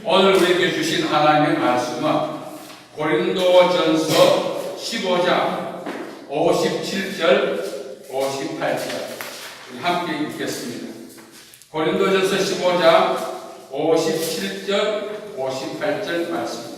오늘 우리에게 주신 하나님의 말씀은 고린도전서 15장 57절 58절 함께 읽겠습니다. 고린도전서 15장 57절 58절 말씀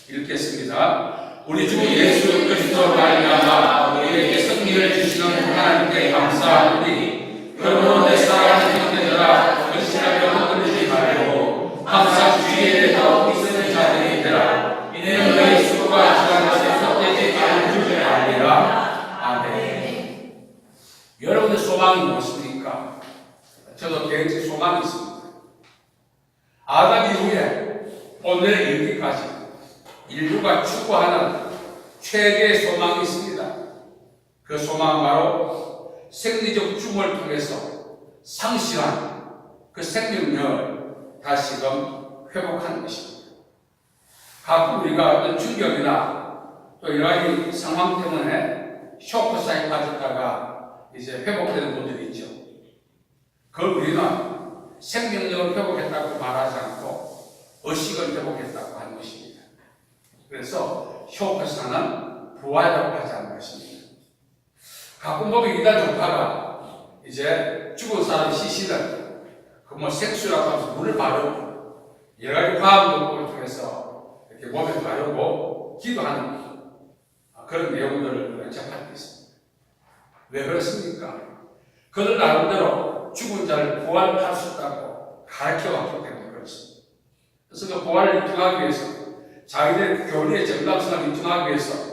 읽겠습니다. 우리 주 예수 그리스도로 말미암아 우리에게 승리를 주시는 하나님께 감사하노니 그러므로 내 사랑하는 형제들아 근실하며 흔들리지 말고 항상 주의에 더욱 있는 자들이 되라. 이는 너희 수고가 지난 것에 헛되지 않은 줄 알리라. 아멘. 여러분의 소망이 무엇입니까? 저도 개인적 소망이 있습니다. 아담 이후에 오늘에 이르기까지 인류가 추구하는 최대의 소망이 있습니다. 그 소망은 바로 생리적 죽음을 통해서 상실한 그 생명력을 다시금 회복하는 것입니다. 가끔 우리가 어떤 충격이나 또 여러 가지 상황 때문에 쇼크사에 빠졌다가 이제 회복되는 분들이 있죠. 그걸 우리는 생명력을 회복했다고 말하지 않고 의식을 회복했다고 하는 것입니다. 그래서 쇼크사는 부활이라고 하지 않는 것입니다. 가끔 보면 이단 종파가 이제 죽은 사람 시신을 그 색수라고 하면서 물을 바르고 여러 가지 화학 요법을 통해서 이렇게 몸에 바르고 기도하는 그런 내용들을 접할 수 있습니다. 왜 그렇습니까? 그들 나름대로 죽은 자를 부활할 수 있다고 가르쳐왔기 때문에 그렇습니다. 그래서 그 부활을 인정하기 위해서 자기들의 교리의 정당성을 인정하기 위해서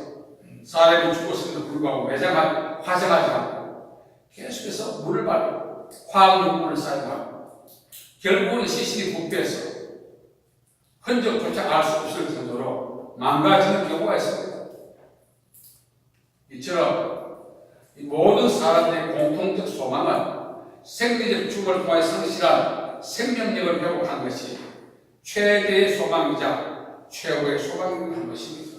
사람이 죽었음에도 불구하고 화장하지 않고 계속해서 물을 바르고 화학용물을 사용하고 결국은 시신이 부패해서 흔적조차 알 수 없을 정도로 망가지는 경우가 있습니다. 이처럼 모든 사람들의 공통적 소망은 생리적 죽음을 통해 성실한 생명력을 회복하는 것이 최대의 소망이자 최고의 소망인 것입니다.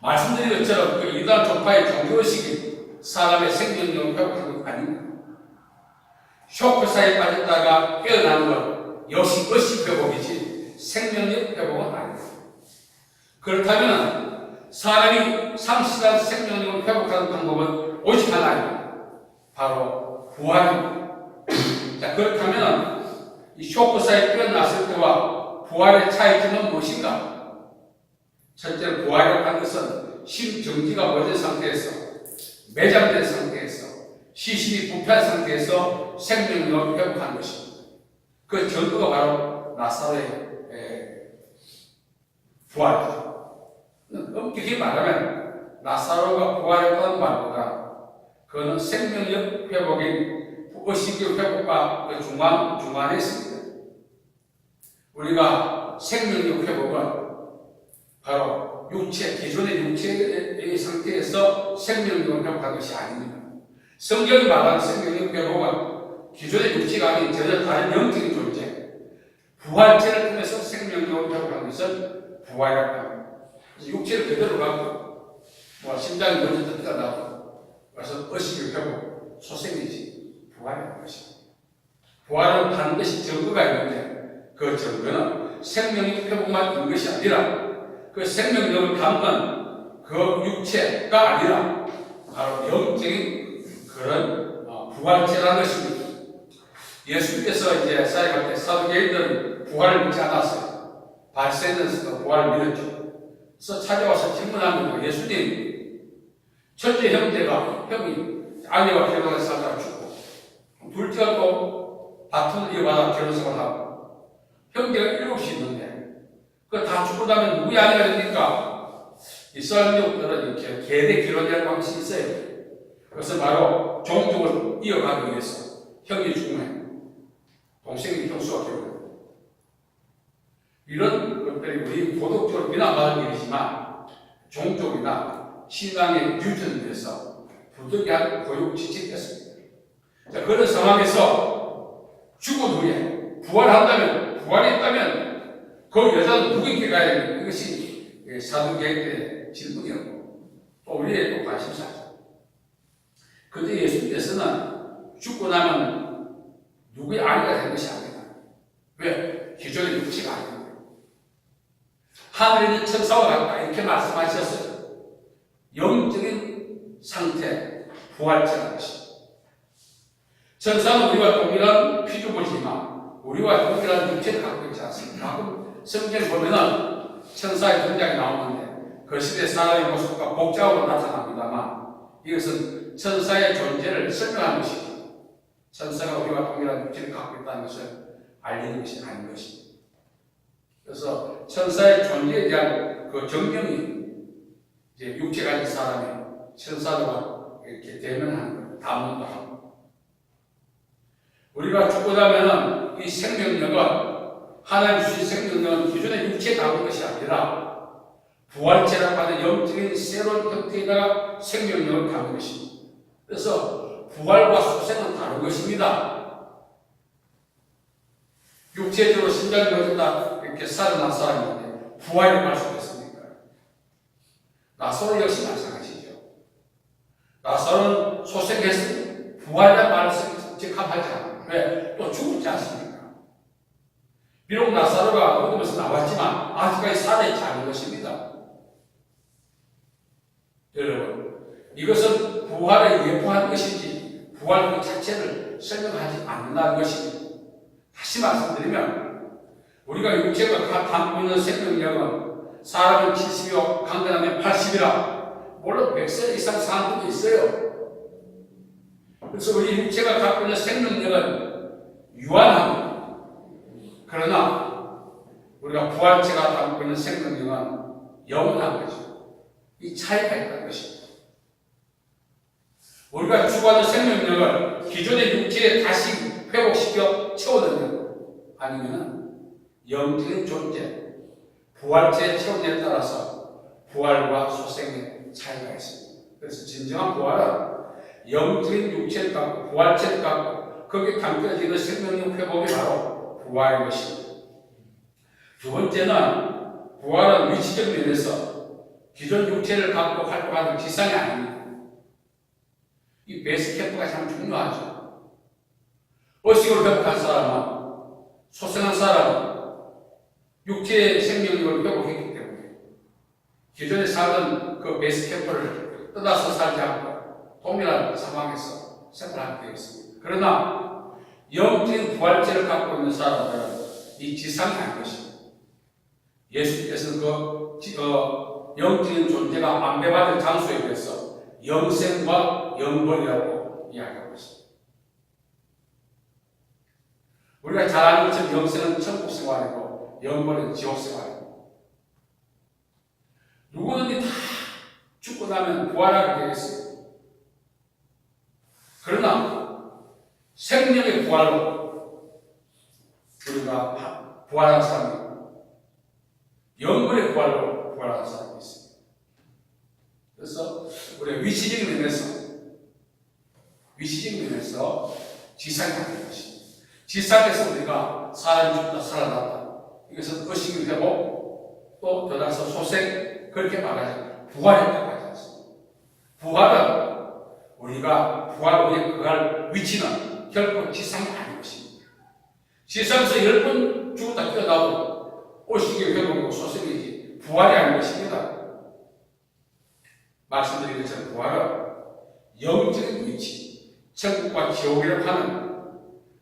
말씀드린 것처럼 그 이단 종파의 종교의식이 사람의 생명력을 회복하는 것 아닙니다. 쇼크사에 빠졌다가 깨어나는 것 역시 의식 회복이지 생명력 회복은 아닙니다. 그렇다면 사람이 상실한 생명력을 회복하는 방법은 오직 하나입니다. 바로 부활입니다. 자, 그렇다면 이 쇼크사에 깨어났을 때와 부활의 차이점은 무엇인가? 첫째로 부활이라고 하는 것은 심정지가 모든 상태에서 매장된 상태에서 시신이 부패한 상태에서 생명력을 회복하는 것입니다. 그 전부가 바로 나사로의 부활이죠. 엄격히 말하면 나사로가 부활했다는 말보다 그는 생명력 회복인 의식의 회복과 그 중간에 있습니다. 우리가 생명력 회복은 바로 기존의 육체의 상태에서 생명력을 회복한 것이 아닙니다. 성경이 말하는 생명력 회복은 기존의 육체가 아닌 전혀 다른 영적인 존재, 부활체를 통해서 생명력을 회복한 것은 부활이라고 합니다. 육체를 그대로 갖고, 심장이 먼저 뛰어나고, 그래서 의식의 회복, 소생이지, 부활이라는 것입니다. 부활은 반드시 증거가 있는데, 그 증거는 생명력 회복만 있는 것이 아니라, 그 생명력을 담는 그 육체가 아니라 바로 영적인 그런 부활체라는 것입니다. 예수님께서 이제 사역할 때 사두개인들은 부활을 믿지 않았어요. 바리새인들은 부활을 믿었죠. 그래서 찾아와서 질문합니다. 예수님, 첫째 형이 아내와 결혼을 살다가 죽고 둘째가 또 다툼을 이어받아 결혼생활을 하고 형제가 7이 있는데 그 다 죽고 나면 누구의 아내가 됩니까? 이스라엘족들은 이렇게 계대 결혼이라는 방식이 있어요. 그것은 바로 종족을 이어가기 위해서 형이 죽으면 동생이 형수가 결혼해요. 이런 것들이 우리 도덕적으로 비난받을 일이지만 종족이나 신앙의 유전을 위해서 부득이한 교육 지침이었습니다. 자, 그런 상황에서 죽은 후에 부활이 있다면 그 여자는 누구에게 가야 되는 이것이 사두개인들의 질문이었고 또 우리의 또 관심사죠. 그런데 예수님께서는 죽고 나면 누구의 아내가 된 것이 아닙니다. 왜? 게 기존의 육체가 아닙니다. 하늘에 있는 천사와 같다 이렇게 말씀하셨어요. 영적인 상태, 부활체라는 것입니다. 천사는 우리와 동일한 피조물이지만 우리와 동일한 육체를 갖고 있지 않습니까? 가끔 성경 보면은 천사의 등장이 나오는데 그 시대 사람의 모습과 복잡으로 나타납니다만 이것은 천사의 존재를 설명하는 것이죠. 천사가 우리와 동일한 육체를 갖고 있다는 것을 알리는 것이 아닌 것입니다. 그래서 천사의 존재에 대한 그 정령이 이제 육체 가진 사람이 천사들과 이렇게 대면하는 걸 담론도 하고, 우리가 죽고 나면은 이 생명력은 하나님 주신 생명력은 기존의 육체에 담은 것이 아니라 부활체라고 하는 영적인 새로운 형태에다가 생명력을 담은 것입니다. 그래서 부활과 소생은 다른 것입니다. 육체적으로 심장이 터졌다 이렇게 살아난 사람인데 부활을 할 수 있습니까? 나사로 역시 마찬가지죠. 나사로는 소생했으니 부활이라는 말을 적합하지 않아요. 왜? 또 죽었지 않습니까? 비록 나사로가 어둠에서 나왔지만 아직까지 살아있지 않은 것입니다. 여러분, 이것은 부활을 예포한 것이지 부활 그 자체를 설명하지 않는다는 것입니다. 다시 말씀드리면 우리가 육체가 담고 있는 생명력은 사람은 70이요 강건하면 80이라 물론 100세 이상 사는 분도 있어요. 그래서 우리 육체가 갖고 있는 생명력은 유한합니다. 그러나 우리가 부활체가 담고 있는 생명력은 영원한 거죠. 이 차이가 있다는 것입니다. 우리가 추구하는 생명력을 기존의 육체에 다시 회복시켜 채워넣는 아니면 영적인 존재, 부활체의 체험에 따라서 부활과 소생의 차이가 있습니다. 그래서 진정한 부활은 영적인 육체를 갖고 부활체를 갖고 거기에 담겨지는 생명력 회복이 바로 부활인 것입니다. 두 번째는 부활은 위치적 면에서 기존 육체를 갖고 활동하는 지상이 아닙니다. 이 베이스 캠프가 참 중요하죠. 의식으로 회복한 사람은, 소생한 사람은 육체의 생명력을 회복했기 때문에 기존에 살던 그 베이스 캠프를 떠나서 살지 않고 동일한 상황에서 생활하게 되어 있습니다. 그러나 영적인 부활체를 갖고 있는 사람들은 이 지상이 아닌 것입니다. 예수께서는 그 영적인 존재가 안배받은 장소에 대해서 영생과 영벌이라고 이야기하고 있습니다. 우리가 잘 아는 것처럼 영생은 천국 생활이고 영벌은 지옥 생활이고 누구든지 다 죽고 나면 부활하게 되어 있습니다. 그러나 생명의 부활로 우리가 부활한 사람이 있고 영벌의 부활로 부활한 사람이 있습니다. 그래서 우리가 위치적인 면에서 지상이 아닌 것입니다. 지상에서 우리가 사람이 죽다 살아났다. 이것은 의식의 회복, 또 더나서 소생, 그렇게 말하지 부활했다고 하지 않습니다. 부활은 우리가 부활 후에 그갈 위치는 결코 지상이 아닌 것입니다. 지상에서 10번 죽었다 깨어나도 의식의 회복이고 소생이지 부활이 아닌 것입니다. 말씀드린 것처럼 부활은 영적인 위치, 천국과 지옥이라고 하는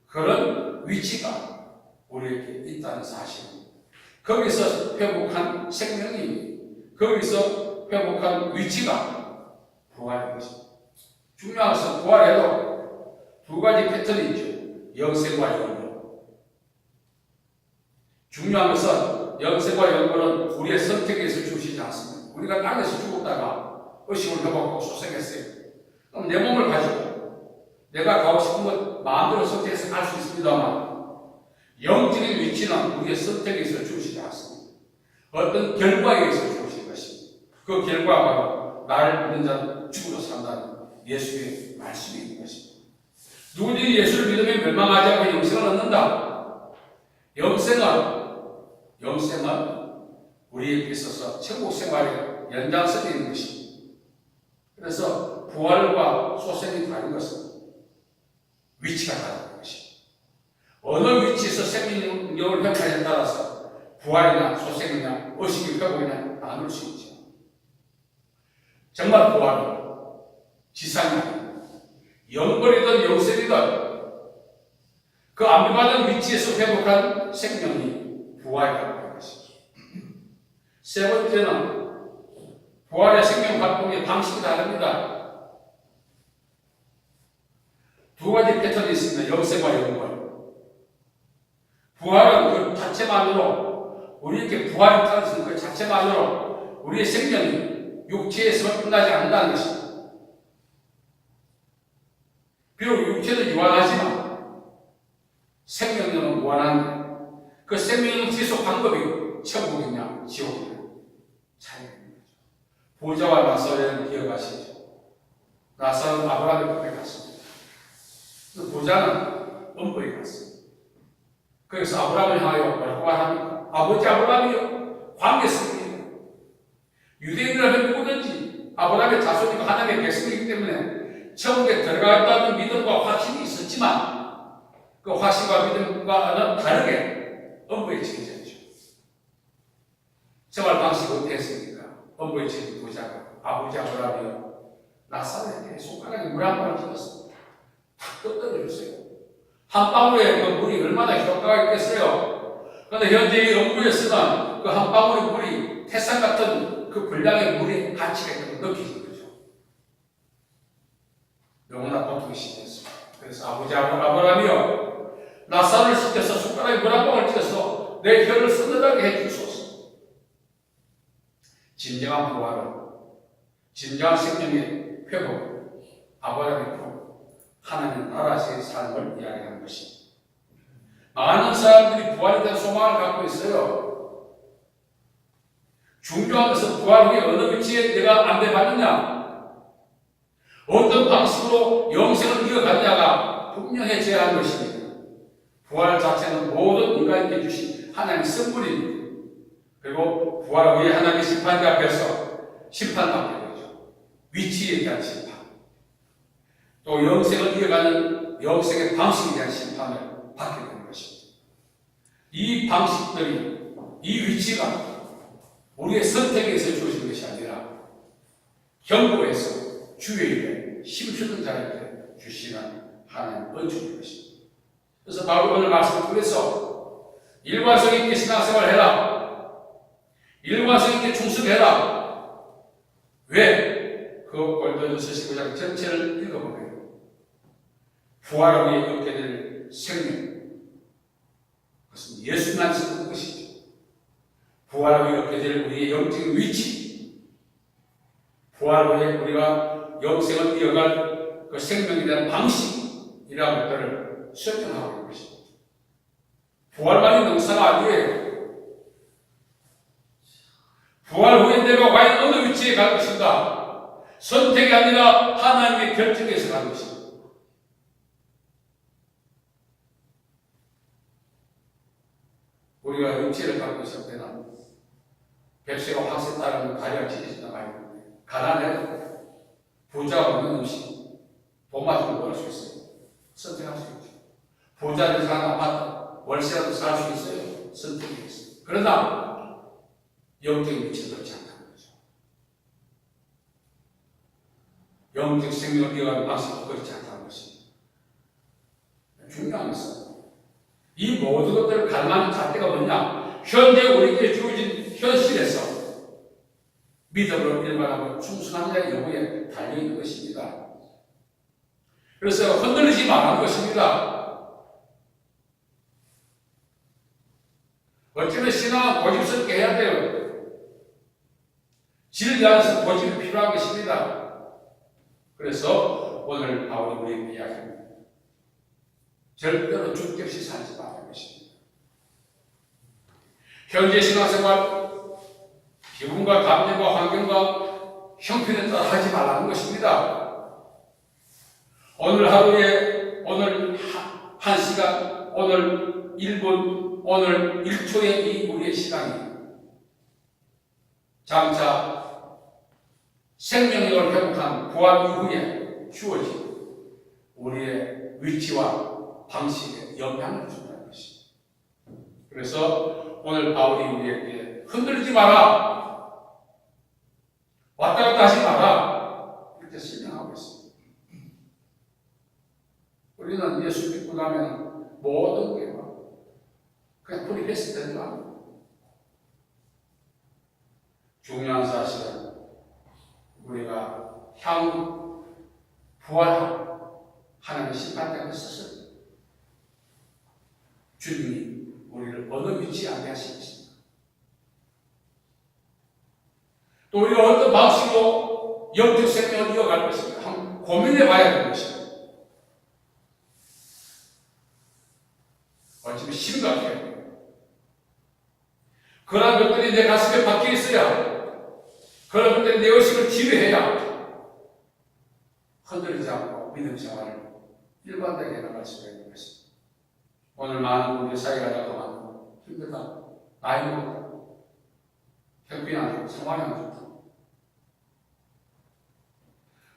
그런 위치가 우리에게 있다는 사실입니다. 거기서 회복한 생명이, 거기서 회복한 위치가 부활인 것입니다. 중요한 것은 부활에도 두 가지 패턴이 있죠. 영생과 영벌. 중요한 것은 영생과 영벌은 우리의 선택에 의해서 주시지 않습니다. 우리가 땅에서 죽었다가 의식을 회복하고 소생했어요. 그럼 내 몸을 가지고 내가 가고 싶은 것 마음대로 선택해서 갈 수 있습니다만 영적인 위치는 우리의 선택에 의해서 주시지 않습니다. 어떤 결과에 의해서 주신 것입니다. 그 결과가 바로 나를 믿는 자는 죽어도 산다는 예수의 말씀이 있는 것입니다. 누구든지 예수를 믿으면 멸망하지 않고 영생을 얻는다. 영생은 우리에게 있어서 천국 생활의 연장선이 있는 것입니다. 그래서 부활과 소생이 다른 것은 위치가 다른 것입니다. 어느 위치에서 생명력을 회복하냐에 따라서 부활이나 소생이나 의식의 회복이나 나눌 수 있죠. 정말 부활은 지상이 영벌이든 영생이든 그 안배받은 위치에서 회복한 생명이 부활이라고 하는 것이죠. 세 번째는 부활의 생명 활동의 방식이 다릅니다. 두 가지 패턴이 있습니다. 영생과 영벌. 부활은 그 자체만으로, 우리에게 부활이 따르는 그 자체만으로 우리의 생명이 육체에서 끝나지 않는다는 것입니다. 비록 육체는 유한하지만 생명력은 무한한데 그 생명력 지속 방법이 천국이냐 지옥이냐 차이가 있는 거죠. 보좌와 나사로는 기억하시죠? 나사로는 아브라함의 법에 갔습니다. 보좌는 엄벌에 갔습니다. 그래서 아브라함을 향하여 뭐라고 말합니까? 아버지 아브라함이요, 관계성이에요. 유대인이라면 누구든지 아브라함의 자손이고 하나님의 백성이기 때문에 천국에 들어갔다는 믿음과 확신이 있었지만 그 확신과 믿음과는 다르게 엄벌에 처해졌죠. 생활 방식이 어땠습니까? 엄벌에 처해진 보자가 아버지 아브라함이요, 나사로에게 손가락에 물 한 방울 찍었습니다. 탁 떠들어줬어요. 한 방울에 그 물이 얼마나 효과가 있겠어요? 그런데 현재 이 엄부에서는 그 한 방울의 물이 태산 같은 그 분량의 물의 가치가 있다고 느끼는 거죠. 너무나 고통이 심했습니다. 그래서 아버지 아브라함이요, 나사로를 시켜서 손가락에 물 한 방울 찍어서 내 혀를 서늘하게 해주소서. 진정한 부활은, 진정한 생명의 회복, 아브라함의 부활, 하나님 나라의 삶을 이야기하는 것입니다. 많은 사람들이 부활에 대한 소망을 갖고 있어요. 중요한 것은 부활 후에 어느 위치에 내가 안배받느냐, 어떤 방식으로 영생을 이어갔냐가 분명해져야 하는 것입니다. 부활 자체는 모든 인간에게 주신 하나님의 선물입니다. 그리고 부활 후에 하나님의 심판대 앞에서 심판받게 되죠. 위치에 대한 심판, 또 영생을 이어가는 영생의 방식에 대한 심판을 받게 되는 것입니다. 이 방식들이, 이 위치가 우리의 선택에 의해서 주어진 것이 아니라 경고에서 주의 힘쓰는 자에게 주시는 하나님 은총인 것입니다. 그래서 바로 오늘 말씀을 통해서 일관성 있게 신앙생활을 해라, 일관성 있게 충성해라. 왜? 그 골로새서 15장 전체를 읽어보면 부활 후에 얻게 될 생명, 그것은 예수만 쓰는 것이죠. 부활 후에 얻게 될 우리의 영적인 위치, 부활 후에 우리가 영생을 이어갈 그 생명에 대한 방식이라는 것들을 설정하고 있는 것입니다. 부활만이 능사가 아니에요. 부활 후에 내가 과연 어느 위치에 갈 것인가, 선택이 아니라 하나님의 결정에서 갈 것입니다. 우리가 육체를 갖고 있을 때는 뱁새가 황새 따르는 가리가 지지지도 많이 가난해도 부자가 없는 음식, 돈 맞으면 먹을 수 있어요. 선택할 수 있죠. 부자를 사는 아파트, 월세라도 살 수 있어요. 선택이 있어요. 그러나 영적인 위치는 그렇지 않다는 거죠. 영적 생명을 이어가는 방식은 그렇지 않다는 것입니다. 중요한 것은 이 모든 것들을 가능한 잣대가 뭐냐? 현재 우리에게 주어진 현실에서 믿음으로 일관하고 충성한 자의 여부에 달려있는 것입니다. 그래서 흔들리지 말라는 것입니다. 어쩌면 신앙은 고집스럽게 해야 돼요. 진리 안에서 고집이 필요한 것입니다. 그래서 오늘 바울이 우리에게 이야기합니다. 절대로 주격시 살지 말라는 것입니다. 현재 신앙생활, 기분과 감정과 환경과 형편에 따라 하지 말라는 것입니다. 오늘 하루에, 오늘 한 시간, 오늘 1분, 오늘 1초의 이 우리의 시간이 장차 생명력을 회복한 부활 이후에 주어진 우리의 위치와 방식에 영향을 준다. 그래서 오늘 바울이 우리에게 흔들리지 마라, 왔다 갔다 하지 마라, 이렇게 설명하고 있습니다. 우리는 예수 믿고 나면 모든 게 그냥 불이 됐을 때는 안 중요한 사실은 우리가 향후 부활하고 하나님의 심판대가 있었어요. 주님이 우리를 어느 위치에 앉게 하신 것입니다. 또 우리가 어떤 방식으로 영적 생명을 이어갈 것인가 한번 고민해 봐야 되는 것입니다. 어쩌면 심각해요. 그런 것들이 내 가슴에 박혀 있어야, 그런 것들이 내 의식을 지배해야 흔들리지 않고 믿음 생활을 일관되게 해나갈 수가 있는 것입니다. 오늘 많은 우리 사회가 나가면 힘들다, 나이 먹었다, 형편이 안 좋고 상황이 안 좋다.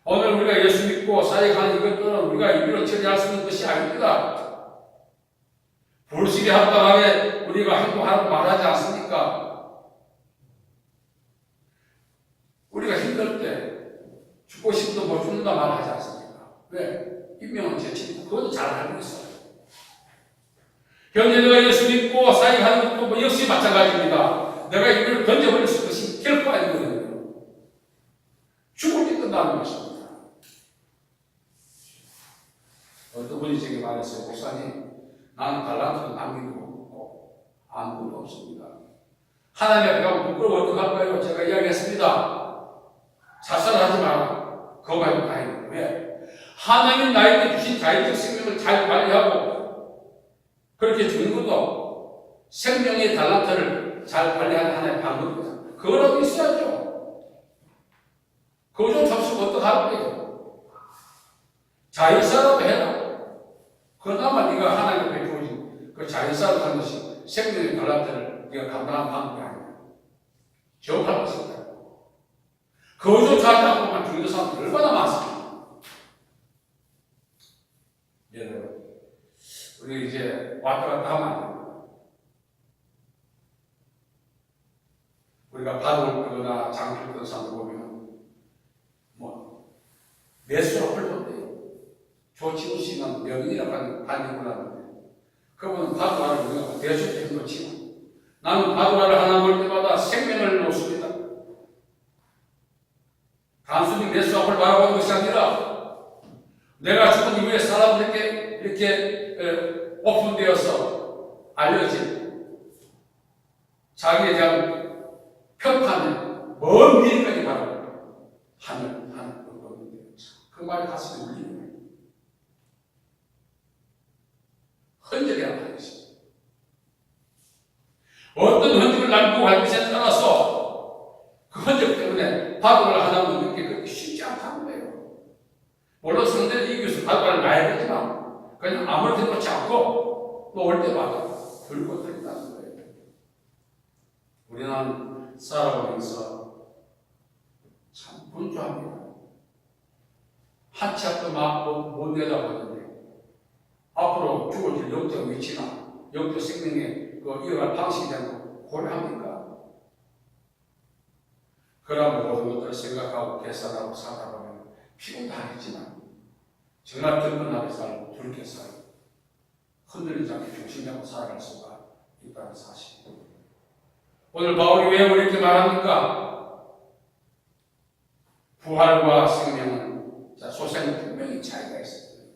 오늘 우리가 예수 믿고 사역하는 이것들은 우리가 일비로 처리할 수 있는 것이 아닙니다. 불신이 합당하게 우리가 행동하라고 말하지 않습니까? 우리가 힘들 때 죽고 싶어도 못 죽는다 말하지 않습니까? 왜? 인명은 제치고 그것도 잘 알고 있어요. 현재 내가 예수 믿고 사역하는 것도 역시 마찬가지입니다. 내가 이걸 던져버릴 것이 결코 아니거든요. 죽을 때 끝나는 것입니다. 어떤 분이 제게 말했어요. 목사님, 나는 달란트도 남기고 없고 아무것도 없습니다. 하나님 앞에 가면 부끄러워 어떡할까요? 제가 이야기했습니다. 자살하지 마라. 그거 말고 다행이에요. 왜? 하나님 나에게 주신 자유적 생명을 잘 관리하고 그렇게 주는 것도 생명의 달란트를 잘 관리하는 하나의 방법입니다. 그거라도 있어야죠. 그거 좀 잡수고 어떡할까요? 자유사라도 해라. 그나마 네가 하나님 앞에 주어진 그 자연사로 하는 것이 생명의 달란트를 네가 감당하는 방법이 아니야. 기억할 것입니다. 그것조차 하지 않고만 죽는 사람들 얼마나 많습니다. 여러분, 우리 이제 왔다 갔다 하면 안 됩니다. 우리가 바둑을 끄거나 장기를 끄는 사람들 보면 매수로 헐던데요. 조치우 씨는 명인이라고 하는 반이 올랐는데 그분은 바둑알을 우리가 대수 때문에 치고 나는 바둑알을 하나 볼 때마다 생명을 놓습니다. 단순히 매수 앞을 바라보는 것이 아니라 내가 죽은 이후에 사람들에게 이렇게 오픈되어서 알려진 자기에 대한 평판을 먼 미래까지 바라보고 하는 그 말이 가슴에 울리는 거예요. 흔적이라고 하는 것입니다. 어떤 흔적을 남기고 갈 것에 따라서 그 흔적 때문에 바둑을 하나 놓는 게 그렇게 쉽지 않다는 거예요. 물론 상대를 이기기 위해서 바둑을 놔야 되지만 그냥 아무렇게 놓지 않고 놓을 때마다 들고 들린다는 거예요. 우리는 살아가면서 참 분주합니다. 한 치 앞도 못 내다보는데 앞으로 죽어질 영적 위치나 영적 생명의 그 이어갈 방식에 대한 고려합니까? 그러면 모든 것들을 생각하고 계산하고 살다 보면 피곤도 하겠지만 정말 든든하게 살고 붉게 살고 흔들리지 않게 중심 잡고 살아갈 수가 있다는 사실. 오늘 바울이 왜 이렇게 말합니까? 부활과 생명은 소생은 분명히 차이가 있습니다.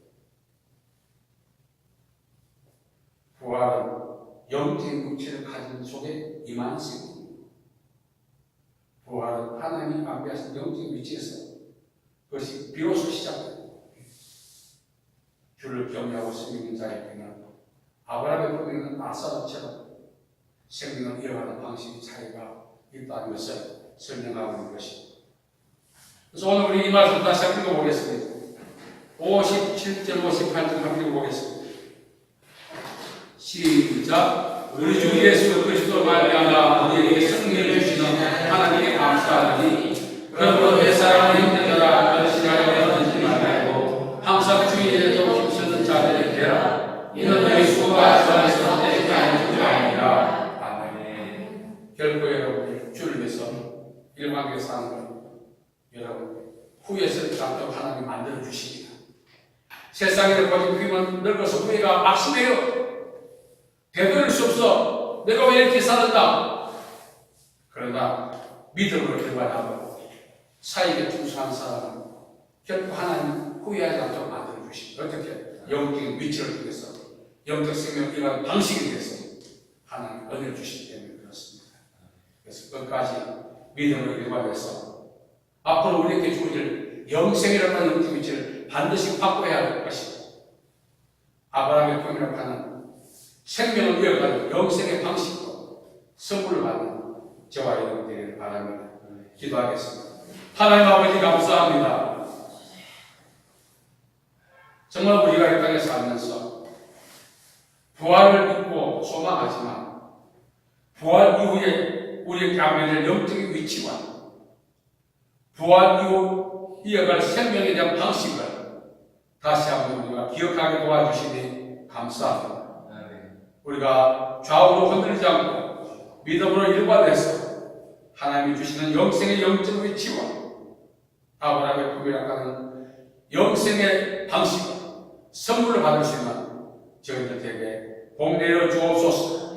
부활은 영적인 육체를 가진 속에 임하는 생명입니다. 부활은 하나님 앞에 하신 영적인 위치에서 그것이 비로소 시작됩니다. 주를 경외하고 섬기는 자에게는 아브라함의 품에 있는 아사처럼 생명을 이어가는 방식의 차이가 있다는 것을 설명하고 있는 것입니다. 그래서 오늘 우리 이 말씀 다시 한번 읽어보겠습니다. 57절, 58절 한번 읽어보겠습니다. 시작. 우리 주 예수 그리스도 말미암아 우리에게 승리를 주시는 하나님께 감사하니 그러므로 내 사랑하는 형제들아 변신하려 하지 말고 항상 주 일에도 힘쓰는 자들에게 되라. 이는 너희 수고가 전에서 때리지 않은 줄 아니라 결코 여러분들 주를 위해서 일반하게 사는 걸 여러분 후회스럽지 않도록 하나님 만들어 주십니다. 세상에 보지 그러면 늙어서 후회가 막심해요. 되돌릴 수 없어. 내가 왜 이렇게 살았나? 그러나 믿음으로 결과하고 사익에 충성한 사람은 결코 하나님 후회하지 않도록 만들어 주십니다. 어떻게? 영적인 위치를 통해서 영적 생명을 이루는 방식에 대해서 하나님 은혜를 주시기 때문에 그렇습니다. 그래서 끝까지 믿음을 일관해서 앞으로 우리에게 주어질 영생이라는 영적 위치를 반드시 확보해야 할 것이고 아브라함의 꿈이라고 하는 생명을 이어가는 영생의 방식으로 선물을 받는 저와 여러분 되기를 바랍니다. 기도하겠습니다. 하나님 아버지 감사합니다. 정말 우리가 이 땅에 살면서 부활을 믿고 소망하지만 부활 이후에 우리에게 안겨질 영적인 위치와 부활 이후 이어갈 생명에 대한 방식을 다시 한번 우리가 기억하게 도와주시니 감사합니다. 우리가 좌우로 흔들리지 않고 믿음으로 일관해서 하나님이 주시는 영생의 영적 위치와 아브라함의 꿈이라고 하는 영생의 방식을 선물을 받을 수 있는 저희들에게 복 내려 주옵소서.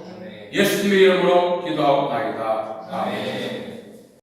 예수님의 이름으로 기도하옵나이다. 아멘.